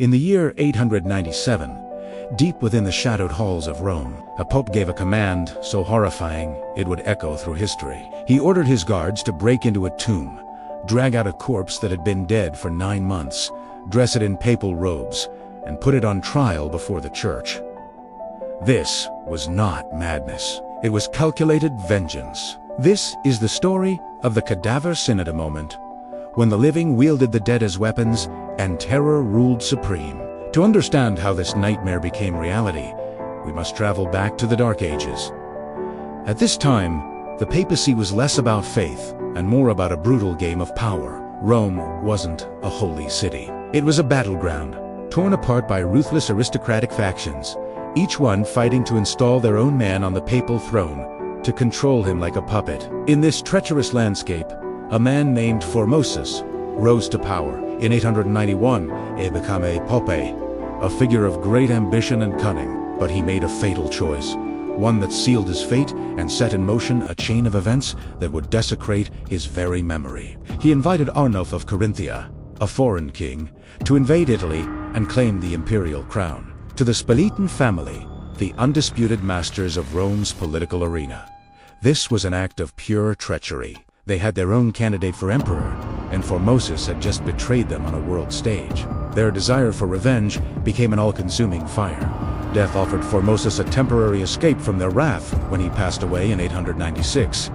In the year 897, deep within the shadowed halls of Rome, a pope gave a command so horrifying it would echo through history. He ordered his guards to break into a tomb, drag out a corpse that had been dead for 9 months, dress it in papal robes, and put it on trial before the church. This was not madness. It was calculated vengeance. This is the story of the Cadaver Synod, a moment when the living wielded the dead as weapons and terror ruled supreme. To understand how this nightmare became reality, we must travel back to the Dark Ages. At this time, the papacy was less about faith and more about a brutal game of power. Rome wasn't a holy city. It was a battleground, torn apart by ruthless aristocratic factions, each one fighting to install their own man on the papal throne, to control him like a puppet. In this treacherous landscape, a man named Formosus rose to power. In 891, he became a pope, a figure of great ambition and cunning, but he made a fatal choice, one that sealed his fate and set in motion a chain of events that would desecrate his very memory. He invited Arnulf of Carinthia, a foreign king, to invade Italy and claim the imperial crown. To the Spoletan family, the undisputed masters of Rome's political arena, this was an act of pure treachery. They had their own candidate for emperor, and Formosus had just betrayed them on a world stage. Their desire for revenge became an all-consuming fire. Death offered Formosus a temporary escape from their wrath when he passed away in 896.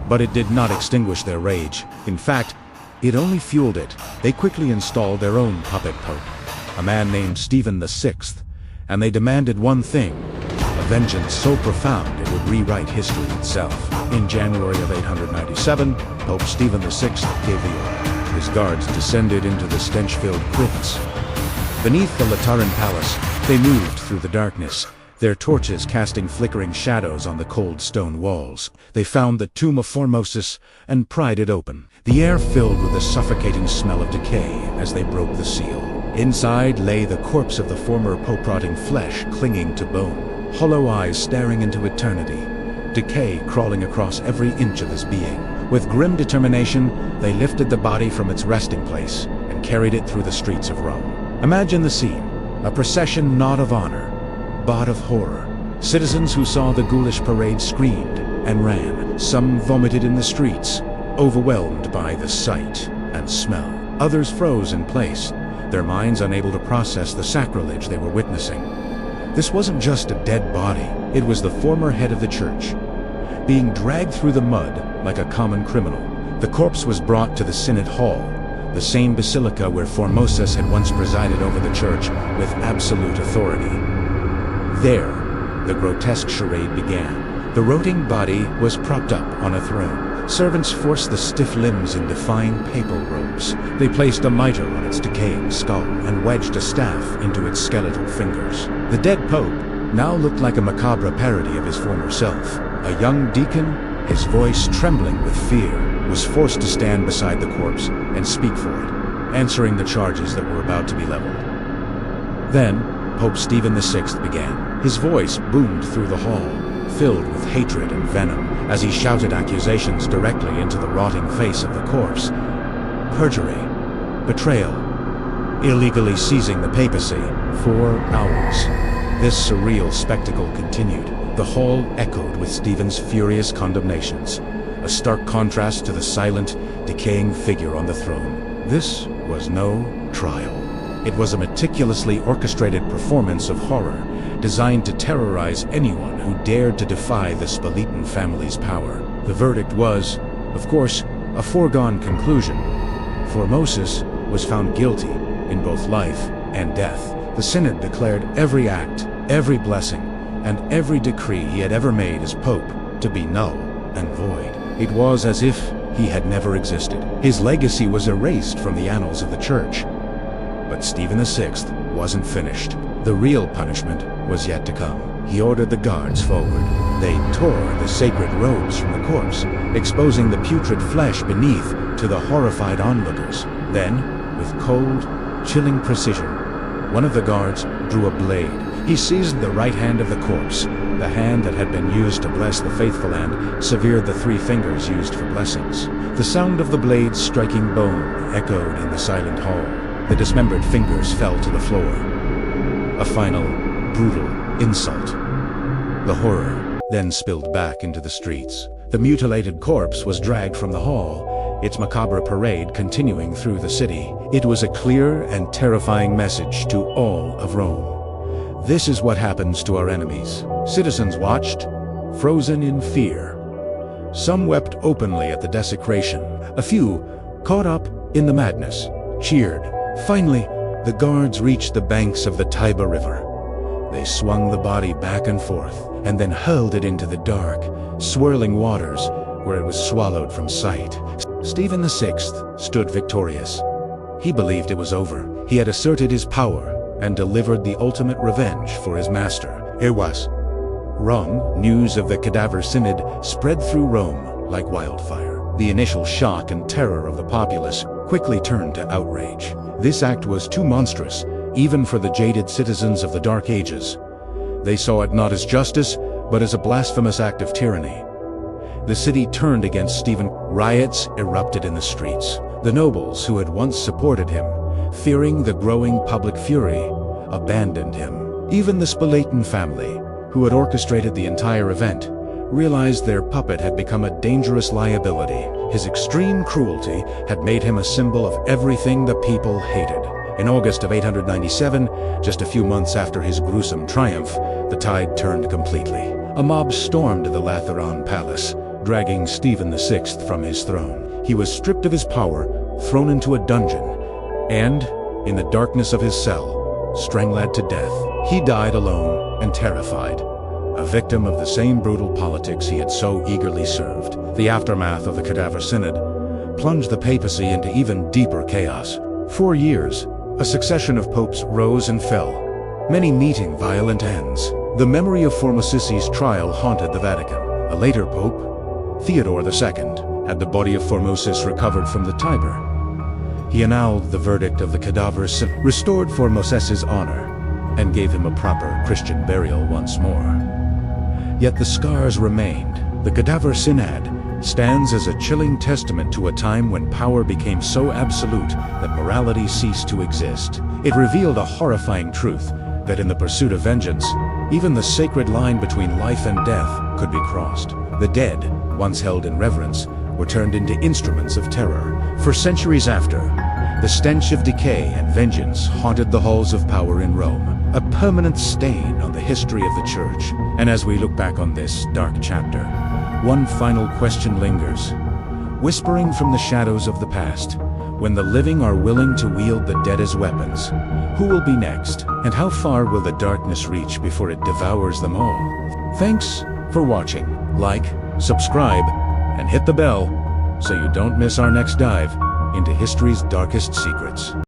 But it did not extinguish their rage. In fact, it only fueled it. They quickly installed their own puppet pope, a man named Stephen VI, and they demanded one thing: a vengeance so profound it would rewrite history itself. In January of 897, Pope Stephen VI gave the order. His guards descended into the stench-filled crypts. Beneath the Lateran Palace, they moved through the darkness, their torches casting flickering shadows on the cold stone walls. They found the tomb of Formosus and pried it open. The air filled with the suffocating smell of decay as they broke the seal. Inside lay the corpse of the former pope, rotting flesh clinging to bone, hollow eyes staring into eternity, decay crawling across every inch of his being. With grim determination, they lifted the body from its resting place and carried it through the streets of Rome. Imagine the scene: a procession not of honor, but of horror. Citizens who saw the ghoulish parade screamed and ran. Some vomited in the streets, overwhelmed by the sight and smell. Others froze in place, their minds unable to process the sacrilege they were witnessing. This wasn't just a dead body, it was the former head of the church, being dragged through the mud like a common criminal. The corpse was brought to the Synod Hall, the same basilica where Formosus had once presided over the church with absolute authority. There, the grotesque charade began. The rotting body was propped up on a throne. Servants forced the stiff limbs into fine papal robes. They placed a mitre on its decaying skull and wedged a staff into its skeletal fingers. The dead pope now looked like a macabre parody of his former self. A young deacon, his voice trembling with fear, was forced to stand beside the corpse and speak for it, answering the charges that were about to be leveled. Then, Pope Stephen VI began. His voice boomed through the hall, filled with hatred and venom, as he shouted accusations directly into the rotting face of the corpse. Perjury, betrayal, illegally seizing the papacy. 4 hours. This surreal spectacle continued. The hall echoed with Stephen's furious condemnations, a stark contrast to the silent, decaying figure on the throne. This was no trial. It was a meticulously orchestrated performance of horror, designed to terrorize anyone who dared to defy the Spoletan family's power. The verdict was, of course, a foregone conclusion. Formosus was found guilty in both life and death. The Synod declared every act, every blessing, and every decree he had ever made as pope to be null and void. It was as if he had never existed. His legacy was erased from the annals of the church. But Stephen VI wasn't finished. The real punishment was yet to come. He ordered the guards forward. They tore the sacred robes from the corpse, exposing the putrid flesh beneath to the horrified onlookers. Then, with cold, chilling precision, one of the guards drew a blade. He seized the right hand of the corpse, the hand that had been used to bless the faithful, and severed the 3 fingers used for blessings. The sound of the blade striking bone echoed in the silent hall. The dismembered fingers fell to the floor. A final, brutal insult. The horror then spilled back into the streets. The mutilated corpse was dragged from the hall, its macabre parade continuing through the city. It was a clear and terrifying message to all of Rome. This is what happens to our enemies. Citizens watched, frozen in fear. Some wept openly at the desecration. A few, caught up in the madness, cheered. Finally, the guards reached the banks of the Tiber River. They swung the body back and forth, and then hurled it into the dark, swirling waters, where it was swallowed from sight. Stephen VI stood victorious. He believed it was over. He had asserted his power and delivered the ultimate revenge for his master. It was wrong. News of the Cadaver Synod spread through Rome like wildfire. The initial shock and terror of the populace quickly turned to outrage. This act was too monstrous, even for the jaded citizens of the Dark Ages. They saw it not as justice, but as a blasphemous act of tyranny. The city turned against Stephen. Riots erupted in the streets. The nobles who had once supported him, fearing the growing public fury, abandoned him. Even the Spalatin family, who had orchestrated the entire event, realized their puppet had become a dangerous liability. His extreme cruelty had made him a symbol of everything the people hated. In August of 897, just a few months after his gruesome triumph, the tide turned completely. A mob stormed the Lateran Palace, dragging Stephen VI from his throne. He was stripped of his power, thrown into a dungeon, and, in the darkness of his cell, strangled to death. He died alone and terrified, a victim of the same brutal politics he had so eagerly served. The aftermath of the Cadaver Synod plunged the papacy into even deeper chaos. For years, a succession of popes rose and fell, many meeting violent ends. The memory of Formosis's trial haunted the Vatican. A later pope, Theodore II, had the body of Formosus recovered from the Tiber. He annulled the verdict of the Cadaver Synod, restored Formosis's honor, and gave him a proper Christian burial once more. Yet the scars remained. The Cadaver Synod stands as a chilling testament to a time when power became so absolute that morality ceased to exist. It revealed a horrifying truth, that in the pursuit of vengeance, even the sacred line between life and death could be crossed. The dead, once held in reverence, were turned into instruments of terror. For centuries after, the stench of decay and vengeance haunted the halls of power in Rome, a permanent stain on the history of the Church. And as we look back on this dark chapter, one final question lingers, whispering from the shadows of the past. When the living are willing to wield the dead as weapons, who will be next? And how far will the darkness reach before it devours them all? Thanks for watching. Like, subscribe, and hit the bell so you don't miss our next dive into history's darkest secrets.